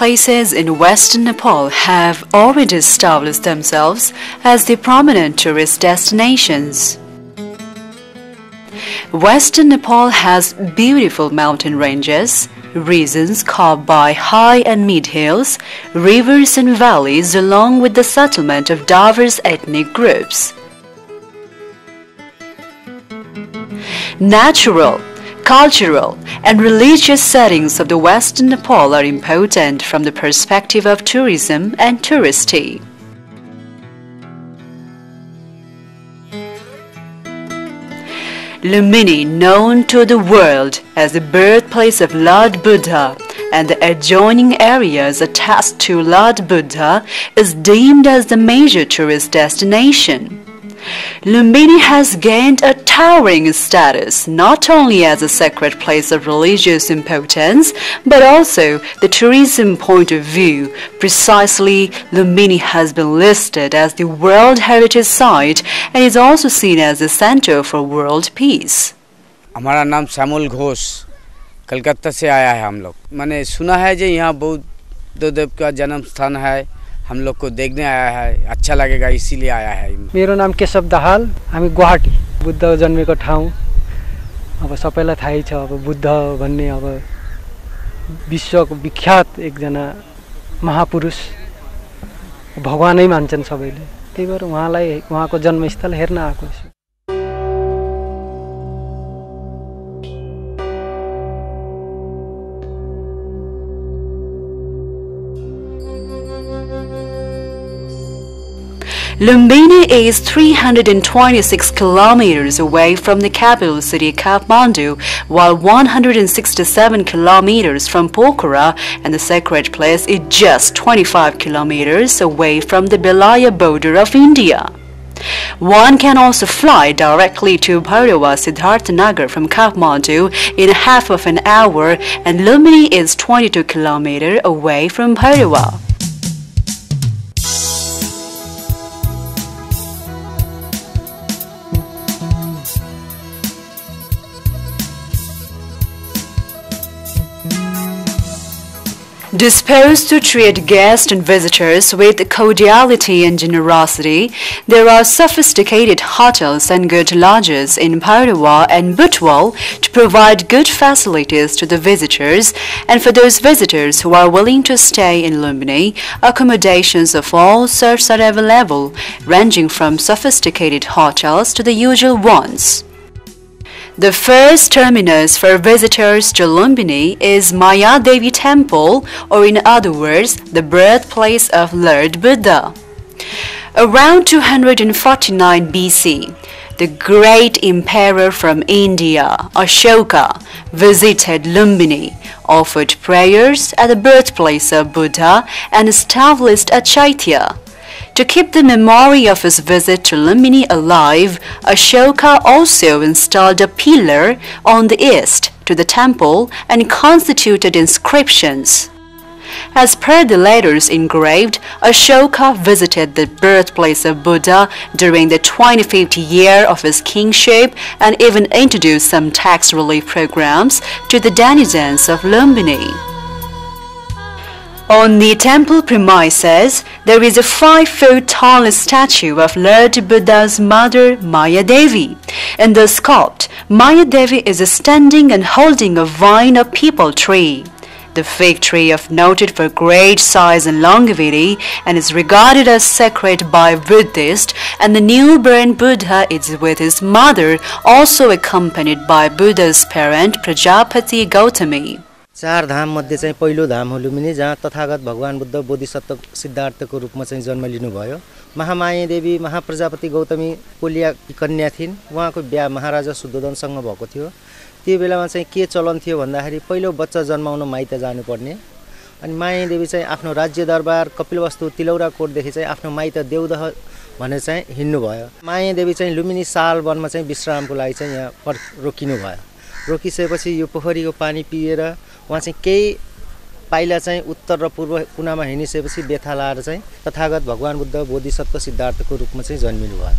places in western Nepal have already established themselves as the prominent tourist destinations. Western Nepal has beautiful mountain ranges, regions carved by high and mid hills, rivers and valleys, along with the settlement of diverse ethnic groups. Natural, cultural and religious settings of the Western Nepal are important from the perspective of tourism and touristy. Lumbini, known to the world as the birthplace of Lord Buddha, and the adjoining areas attached to Lord Buddha, is deemed as the major tourist destination. Lumbini has gained a towering status not only as a sacred place of religious importance, but also the tourism point of view. Precisely, Lumbini has been listed as the World Heritage Site and is also seen as a center for world peace. हमारा नाम श्यामल घोष, कलकत्ता से आया है हम लोग। मैंने सुना है कि यहाँ बौद्ध देव का जन्म स्थान है, हम लोग को देखने आया है, अच्छा लगेगा इसीलिए आया है। मेरो नाम केशव दाहाल, हामी गुवाहाटी बुद्ध जन्मेको ठाउँ। अब सबैलाई थाहै छ, अब बुद्ध भन्ने अब विश्वको विख्यात एकजना महापुरुष भगवानै मान्छन् सबैले। त्यही भएर उहाँलाई उहाँको जन्मस्थल हेर्न आएको छु। Lumbini is 326 kilometers away from the capital city Kathmandu, while 167 kilometers from Pokhara, and the sacred place is just 25 kilometers away from the Belaya border of India. One can also fly directly to Bhairawa Siddharthanagar from Kathmandu in half of an hour, and Lumbini is 22 kilometers away from Bhairawa. Disposed to treat guests and visitors with cordiality and generosity, there are sophisticated hotels and good lodges in Bhairawa and Butwal to provide good facilities to the visitors, and for those visitors who are willing to stay in Lumbini, accommodations of all sorts are available, ranging from sophisticated hotels to the usual ones. The first terminus for visitors to Lumbini is Maya Devi Temple, or in other words, the birthplace of Lord Buddha. Around 249 BC, the great emperor from India, Ashoka, visited Lumbini, offered prayers at the birthplace of Buddha, and established a chaitya. To keep the memory of his visit to Lumbini alive, Ashoka also installed a pillar on the east to the temple and constituted inscriptions. As per the letters engraved, Ashoka visited the birthplace of Buddha during the 25th year of his kingship and even introduced some tax relief programs to the denizens of Lumbini. On the temple premises, there is a 5-foot-tall statue of Lord Buddha's mother, Maya Devi. In the sculpt, Maya Devi is standing and holding a vine or peepal tree. The fig tree is noted for great size and longevity and is regarded as sacred by Buddhists, and the newborn Buddha is with his mother, also accompanied by Buddha's parent, Prajapati Gautami. चार धाम मध्ये चाहिँ पहिलो धाम हो लुम्बिनी, जहाँ तथागत भगवान बुद्ध बोधिसत्व सिद्धार्थको रूपमा चाहिँ जन्म लिनुभयो। महामाया देवी महाप्रजापति गौतमी कोलियाकी कन्या थिइन्। उहाँको बिहा महाराजा शुद्धोधनसँग भएको थियो। त्यो बेलामा चाहिँ के चलन थियो भन्दाखेरि पहिलो बच्चा जन्माउन माइत जानुपर्ने, अनि माया देवी चाहिँ आफ्नो राज्य दरबार कपिलवस्तु तिलौरा कोटदेखि चाहिँ आफ्नो माइत देवदह भनेर चाहिँ हिँड्नु भयो। माया देवी चाहिँ लुम्बिनी साल वनमा चाहिँ विश्रामको लागि चाहिँ यहाँ रोकिनु भयो। रोकिसकेपछि यो पोखरीको पानी पिएर वहाँ चाहिँ केही पाइला चाहिँ उत्तर र पूर्व कुनामा हिँडिसकेपछि बेथा लाएर चाहिँ तथागत भगवान बुद्ध बोधिसत्व सिद्धार्थको रूपमा चाहिँ जन्मिनु भयो।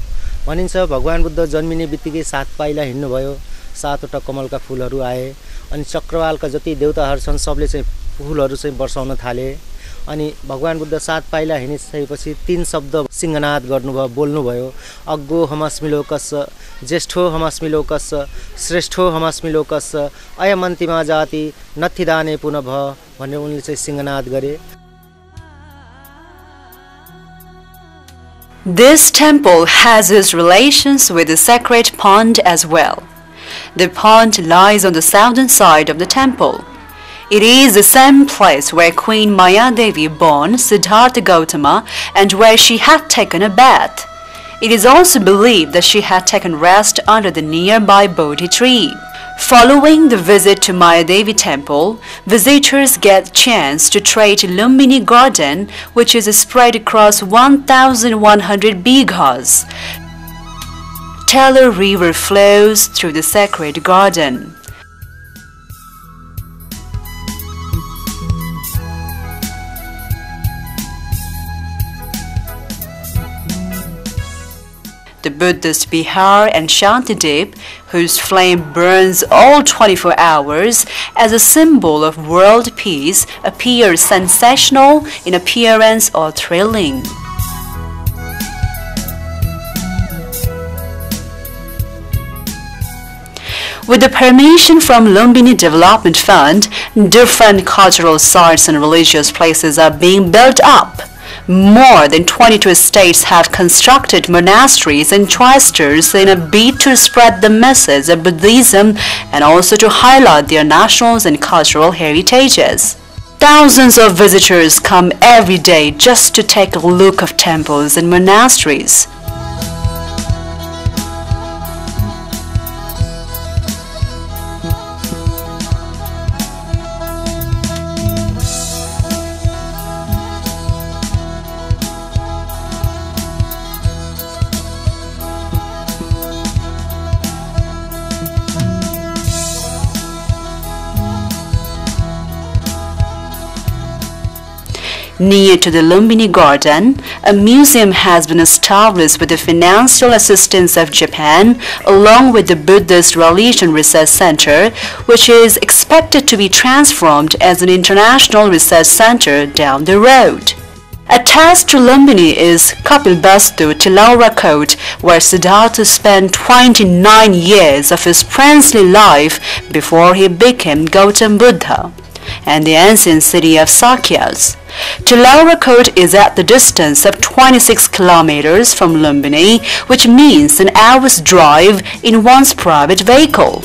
भनिन्छ भगवान बुद्ध जन्मिने बित्तिकै 7 पाइला हिँड्नुभयो, 7वटा कमलका फूलहरू आए, अनि चक्रवालका जति देवताहरू छन् सबले चाहिँ फूलहरू चाहिँ वर्षाउन थाले। अनि भगवान बुद्ध 7 पाइला हिँडिसकेपछि 3 शब्द सिंहनाद गर्नुभयो बोल्नुभयो अग्गो हमस्मि लोकस्य ज्येष्ठो हमस्मि लोकस्य श्रेष्ठो हमस्मि लोकस्य अयमन्तिमा जाति नथिदाने पुनः भ भन्ने उनले चाहिँ सिंहनाद गरे। This temple has its relations with the sacred pond as well. The pond lies on the southern side of the temple. It is the same place where Queen Maya Devi born Siddhartha Gautama and where she had taken a bath. It is also believed that she had taken rest under the nearby Bodhi tree. Following the visit to Maya Devi temple, visitors get a chance to trade Lumbini garden, which is spread across 1,100 bighas. Teller River flows through the sacred garden. The Buddhist Bihar and Shantideep, whose flame burns all 24 hours as a symbol of world peace, appears sensational in appearance or thrilling. With the permission from Lumbini Development Fund, different cultural sites and religious places are being built up. More than 22 states have constructed monasteries and cloisters in a bid to spread the message of Buddhism and also to highlight their national and cultural heritages. Thousands of visitors come every day just to take a look of temples and monasteries. Near to the Lumbini Garden, a museum has been established with the financial assistance of Japan, along with the Buddhist Religion Research Center, which is expected to be transformed as an international research center down the road. Attached to Lumbini is Kapilvastu Tilaura Court, where Siddhartha spent 29 years of his princely life before he became Gautama Buddha, and the ancient city of Sakyas. Tilaura Court is at the distance of 26 kilometers from Lumbini, which means an hour's drive in one's private vehicle.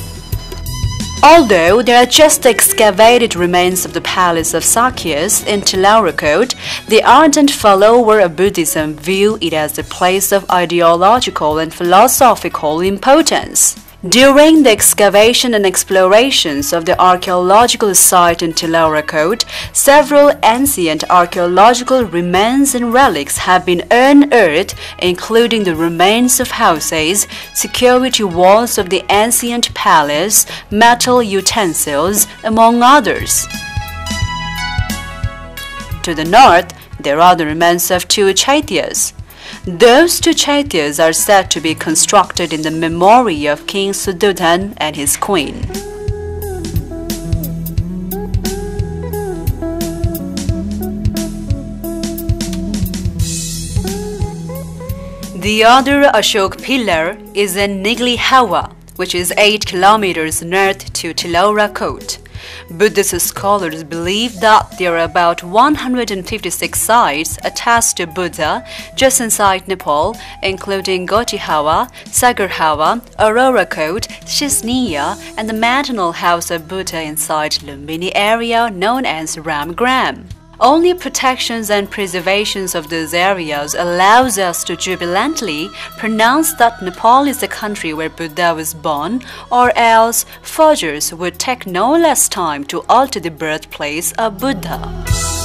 Although there are just the excavated remains of the palace of Sakyas in Tilaura Court, the ardent follower of Buddhism view it as a place of ideological and philosophical importance. During the excavation and explorations of the archaeological site in Tilaura Court, several ancient archaeological remains and relics have been unearthed, including the remains of houses, security walls of the ancient palace, metal utensils, among others. To the north, there are the remains of 2 chaityas. Those 2 chaityas are said to be constructed in the memory of King Suddhodhan and his queen. The other Ashok pillar is in Nigli Hawa, which is 8 kilometers north to Tilaura Court. Buddhist scholars believe that there are about 156 sites attached to Buddha just inside Nepal, including Goti Hawa, Sagar Hawa, Aurora Court, Shisniya, and the maternal house of Buddha inside Lumbini area known as Ramgram. Only protections and preservations of those areas allows us to jubilantly pronounce that Nepal is the country where Buddha was born, or else forgers would take no less time to alter the birthplace of Buddha.